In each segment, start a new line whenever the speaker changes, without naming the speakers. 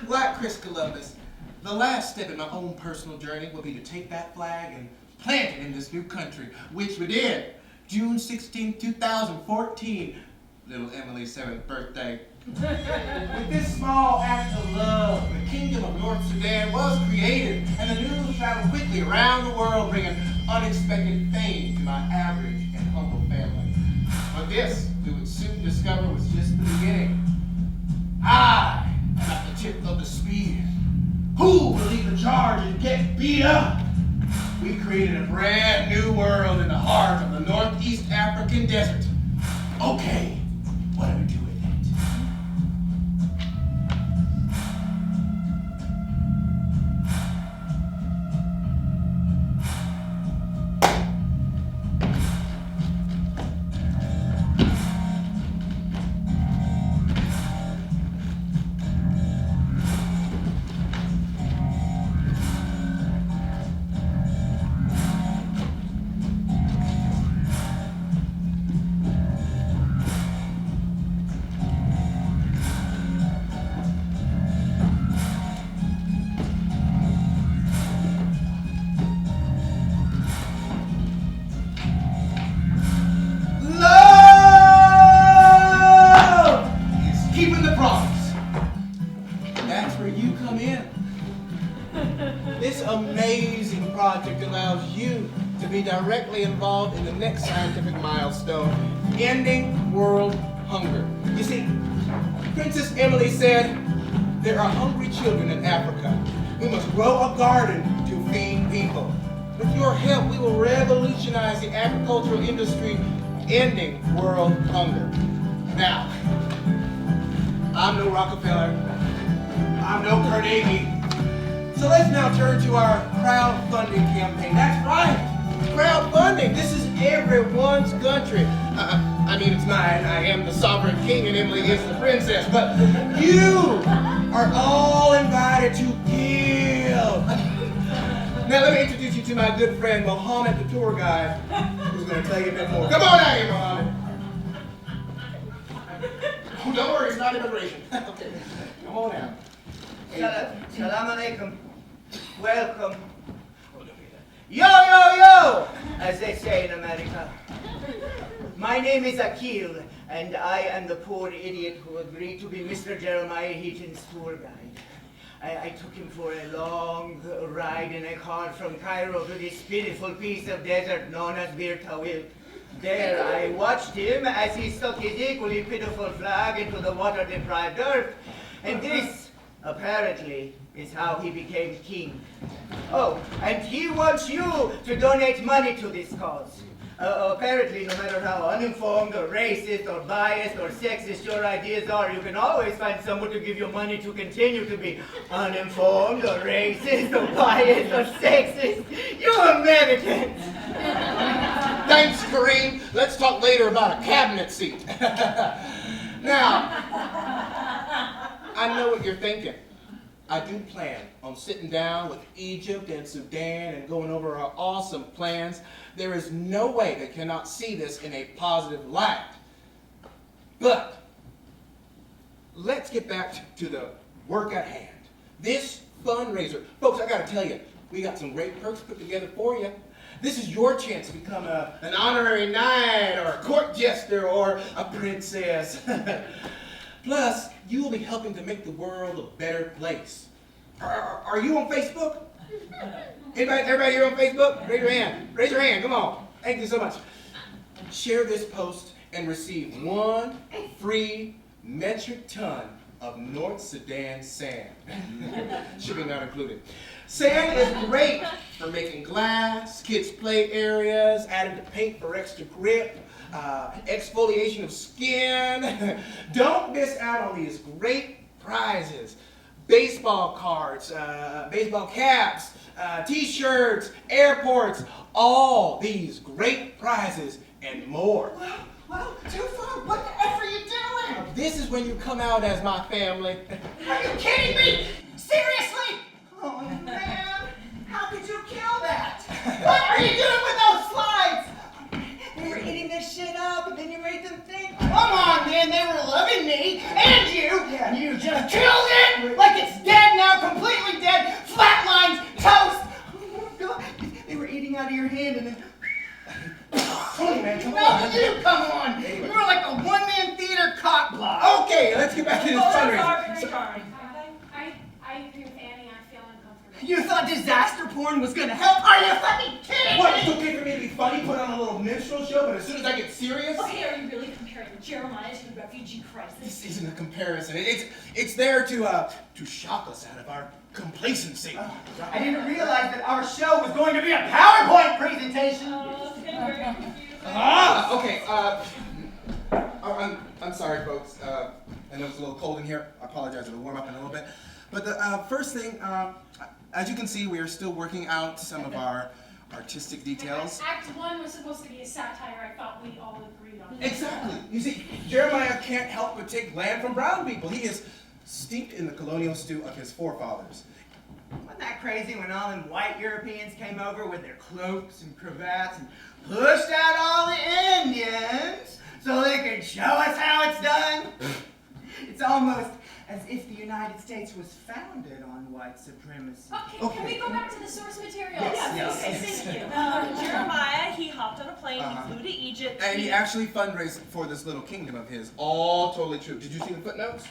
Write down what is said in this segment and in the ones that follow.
like Chris Columbus, the last step in my own personal journey will be to take that flag and plant it in this new country, which we did. June 16, 2014, little Emily's 7th birthday. With this small act of love, the kingdom of North Sudan was created, and the news traveled quickly around the world, bringing unexpected fame to my average and humble family. But this, we would soon discover, was just the beginning. I am at the tip of the spear. Who will lead the charge and get beat up? We created a brand new world in the heart of the Northeast African desert. Okay, what do we do with it? Directly involved in the next scientific milestone, ending world hunger. You see, Princess Emily said, there are hungry children in Africa. We must grow a garden to feed people. With your help, we will revolutionize the agricultural industry, ending world hunger. Now, I'm no Rockefeller, I'm no Carnegie, so let's now turn to our crowdfunding campaign. That's right! Crowdfunding. This is everyone's country. I mean, it's mine. I am the sovereign king and Emily is the princess. But you are all invited to give. Now, let me introduce you to my good friend, Mohammed, the tour guide, who's going to tell you a bit more. Come on out here, Mohammed. Oh, don't worry, it's not immigration. Okay, come on out.
Salam alaikum. Welcome. Yo, yo, yo, as they say in America. My name is Akil, and I am the poor idiot who agreed to be Mr. Jeremiah Heaton's tour guide. I took him for a long ride in a car from Cairo to this beautiful piece of desert known as Bir Tawil. There I watched him as he stuck his equally pitiful flag into the water-deprived earth, and this, apparently, is how he became king. Oh, and he wants you to donate money to this cause. Apparently, no matter how uninformed or racist or biased or sexist your ideas are, you can always find someone to give you money to continue to be uninformed or racist or biased or sexist. You Americans!
Thanks, Kareem. Let's talk later about a cabinet seat. Now, I know what you're thinking. I do plan on sitting down with Egypt and Sudan and going over our awesome plans. There is no way they cannot see this in a positive light. But let's get back to the work at hand. This fundraiser. Folks, I got to tell you, we got some great perks put together for you. This is your chance to become an honorary knight or a court jester or a princess. Plus, you will be helping to make the world a better place. Are you on Facebook? Everybody here on Facebook? Raise your hand. Raise your hand. Come on. Thank you so much. Share this post and receive 1 free metric ton of North Sudan sand. Shipping not included. Sand is great for making glass, kids' play areas, added to paint for extra grip, exfoliation of skin. Don't miss out on these great prizes. Baseball cards, baseball caps, t-shirts, airports, all these great prizes and more.
Well, too far. What the F are you doing?
This is when you come out as my family.
Are you kidding me? Seriously? Oh, man. How could you kill that? What are you doing with those slides? They were eating this shit up, and then you made them think, come on, man, they were loving me and you, and you just killed it like it's dead.
sticking out of your hand and then...
Tony, man, come
No,
on.
you come on! You were like a one-man theater cock block.
Okay, let's get back to this fundraiser.
Sorry. I agree with Annie. I feel uncomfortable.
You thought disaster porn was gonna help? Are you fucking kidding
What,
me?
it's okay for me to be funny, put on a little minstrel show, but as soon as I get serious?
Okay, are you really comparing Jeremiah to the refugee crisis?
This isn't a comparison. It's there to shock us out of our complacency.
I didn't realize that our show was going to be a PowerPoint presentation.
Oh, it's getting very confusing.
Okay, I'm sorry, folks. I know it's a little cold in here. I apologize, it'll warm up in a little bit. But the first thing, as you can see, we are still working out some of our artistic details.
Act 1 was supposed to be a satire. I thought we all agreed on it.
Exactly. You see, Jeremiah can't help but take land from brown people. He is steeped in the colonial stew of his forefathers.
Wasn't that crazy when all them white Europeans came over with their cloaks and cravats and pushed out all the Indians so they could show us how it's done? It's almost as if the United States was founded on white supremacy.
Okay, can we go back to the source material?
Yes.
Okay, thank you.
Jeremiah, he hopped on a plane,
Uh-huh.
he flew to Egypt.
And he actually fundraised for this little kingdom of his. All totally true. Did you see the footnotes?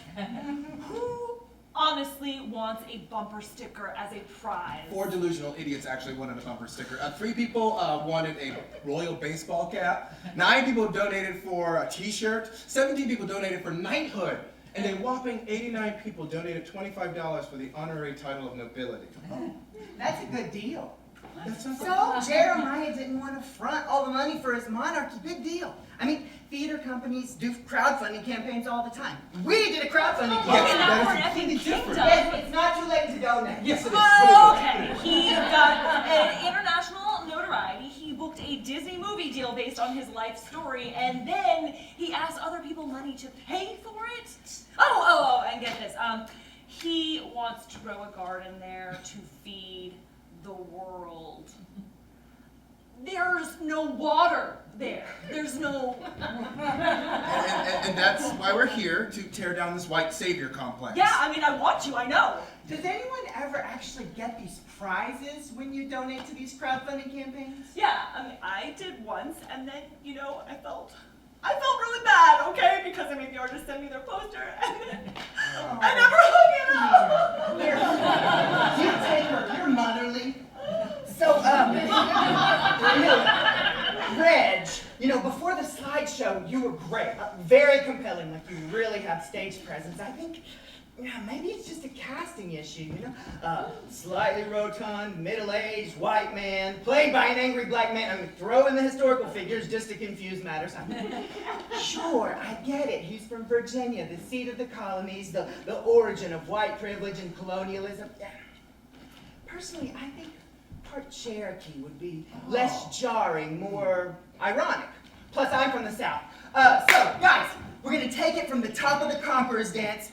Who honestly wants a bumper sticker as a prize?
4 delusional idiots actually wanted a bumper sticker. 3 people wanted a royal baseball cap. 9 people donated for a t-shirt. 17 people donated for knighthood. And a whopping 89 people donated $25 for the honorary title of nobility.
That's a good deal.
That's not
So Jeremiah didn't want to front all the money for his monarchy. Big deal. I mean, theater companies do crowdfunding campaigns all the time. We did a crowdfunding
Well,
Yes,
and
campaign.
now
that
we're
is
an effing
completely different.
kingdom.
Yes, it's not too late to donate.
Yes, it is.
Oh, okay. He got an international notoriety. He booked a Disney movie deal based on his life story, and then he asked other people money to pay for it. Oh, and get this. He wants to grow a garden there to feed the world. There's no water there. There's no...
And that's why we're here, to tear down this white savior complex.
Yeah, I mean, I want to, I know.
Does anyone ever actually get these prizes when you donate to these crowdfunding campaigns?
Yeah, I mean, I did once, and then, you know, I felt really bad, okay? Because I made the artist send me their poster, and then I never hung it up.
Here, you take her. You're motherly. So, Reg, you know, before the slideshow, you were great. Very compelling, like you really have stage presence. I think, maybe it's just a casting issue, you know? Slightly rotund, middle-aged, white man, played by an angry black man. I mean, throw in the historical figures just to confuse matters. Sure, I get it. He's from Virginia, the seat of the colonies, the origin of white privilege and colonialism. Personally, I think part Cherokee would be less jarring, more ironic. Plus, I'm from the South. So, guys, we're gonna take it from the top of the Conqueror's dance.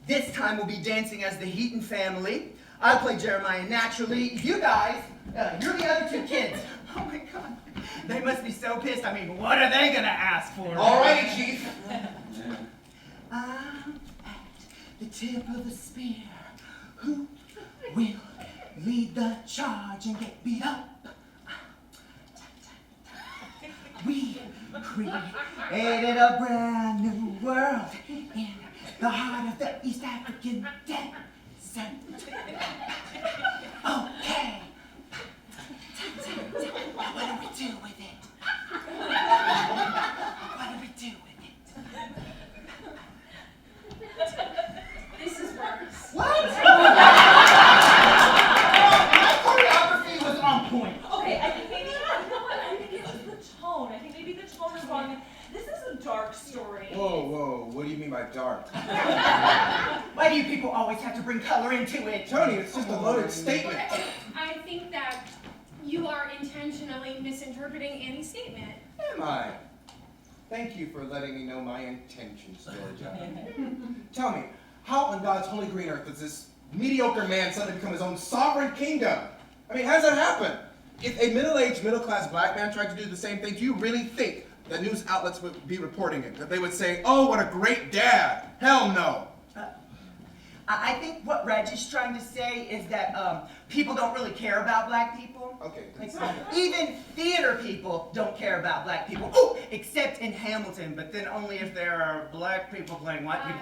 This time we'll be dancing as the Heaton family. I'll play Jeremiah naturally. You guys, you're the other 2 kids. Oh my God. They must be so pissed. I mean, what are they gonna ask for?
All righty, Chief.
I'm at the tip of the spear. Who will lead the charge and get beat up? We created a brand new world in the heart of the East African desert. Okay. Now what do we do with it? What do we do with it?
This is worse.
What? My choreography was on point.
Okay, I think maybe, you know what, I think it was the tone. I think maybe the tone is wrong. This is a dark story.
Whoa, what do you mean by dark?
Why do you people always have to bring color into it?
Tony, it's just a loaded statement.
I think that you are intentionally misinterpreting Annie's statement.
Am I? Thank you for letting me know my intentions, Georgia. Tell me, how on God's holy green earth does this mediocre man suddenly become his own sovereign kingdom? I mean, how does that happen? If a middle-aged, middle-class black man tried to do the same thing, do you really think that news outlets would be reporting it? That they would say, oh, what a great dad? Hell no.
I think what Reg is trying to say is that people don't really care about black people.
Okay.
Like, even theater people don't care about black people. Oh, except in Hamilton, but then only if there are black people playing white people.